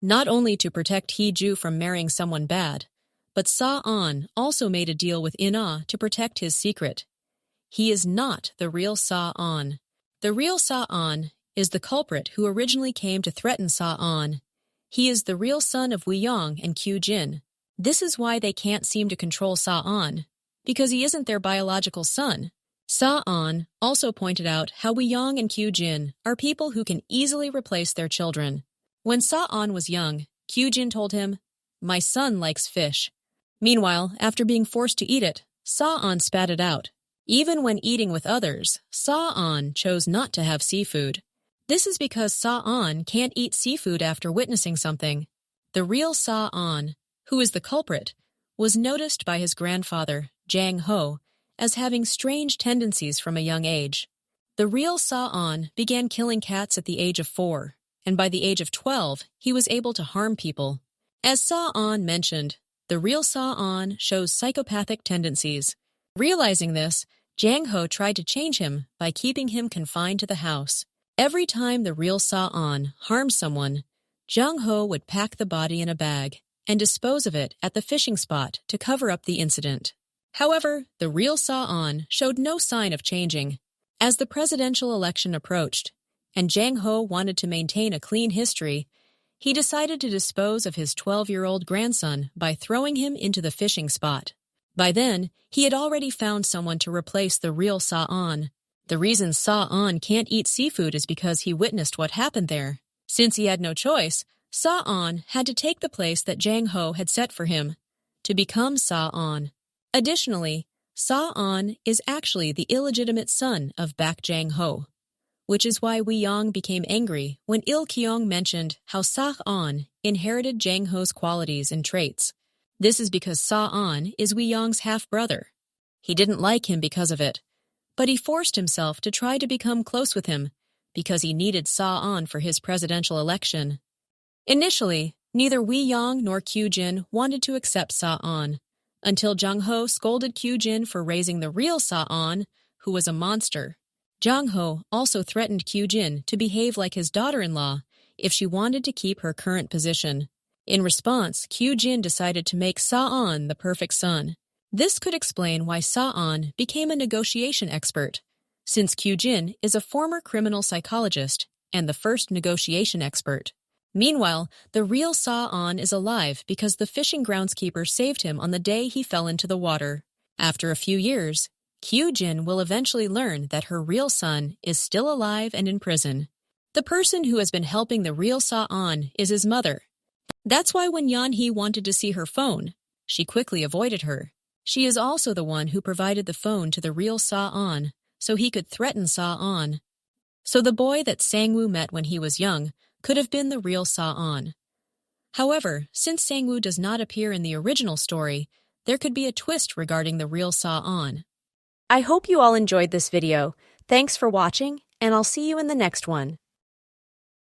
not only to protect Hee-ju from marrying someone bad, but Sa-on also made a deal with In-ah to protect his secret. He is not the real Sa-on. The real Sa-on is the culprit who originally came to threaten Sa-on. He is the real son of Woo-young and Kyu-jin. This is why they can't seem to control Sa-on, because he isn't their biological son. Sa-on also pointed out how Woo-young and Kyu-jin are people who can easily replace their children. When Sa-on was young, Kyu-jin told him, "My son likes fish." Meanwhile, after being forced to eat it, Sa-on spat it out. Even when eating with others, Sa-on chose not to have seafood. This is because Sa-on can't eat seafood after witnessing something. The real Sa-on, who is the culprit, was noticed by his grandfather, Jang Ho, as having strange tendencies from a young age. The real Sa-on began killing cats at the age of 4, and by the age of 12, he was able to harm people. As Sa-on mentioned, the real Sa-on shows psychopathic tendencies. Realizing this, Jang Ho tried to change him by keeping him confined to the house. Every time the real Sa-on harmed someone, Jang Ho would pack the body in a bag and dispose of it at the fishing spot to cover up the incident. However, the real Sa-on showed no sign of changing. As the presidential election approached, and Jang Ho wanted to maintain a clean history, he decided to dispose of his 12-year-old grandson by throwing him into the fishing spot. By then, he had already found someone to replace the real Sa-on. The reason Sa-on can't eat seafood is because he witnessed what happened there. Since he had no choice, Sa-on had to take the place that Jang Ho had set for him, to become Sa-on. Additionally, Sa-on is actually the illegitimate son of Bak Jang Ho, which is why Woo-young became angry when Il-kyung mentioned how Sa-on inherited Jang Ho's qualities and traits. This is because Sa-on is Woo-young's half-brother. He didn't like him because of it, but he forced himself to try to become close with him because he needed Sa-on for his presidential election. Initially, neither Woo-young nor Kyu-jin wanted to accept Sa-on, until Jang Ho scolded Kyu-jin for raising the real Sa-on, who was a monster. Jang Ho also threatened Kyu-jin to behave like his daughter-in-law if she wanted to keep her current position. In response, Kyu-jin decided to make Sa-on the perfect son. This could explain why Sa-on became a negotiation expert, since Kyu-jin is a former criminal psychologist and the first negotiation expert. Meanwhile, the real Sa-on is alive because the fishing groundskeeper saved him on the day he fell into the water. After a few years, Kyu-jin will eventually learn that her real son is still alive and in prison. The person who has been helping the real Sa-on is his mother. That's why when Yeon wanted to see her phone, she quickly avoided her. She is also the one who provided the phone to the real Sa-on, so he could threaten Sa-on. So the boy that Sang-woo met when he was young could have been the real Sa-on. However, since Sang-woo does not appear in the original story, there could be a twist regarding the real Sa-on. I hope you all enjoyed this video. Thanks for watching, and I'll see you in the next one.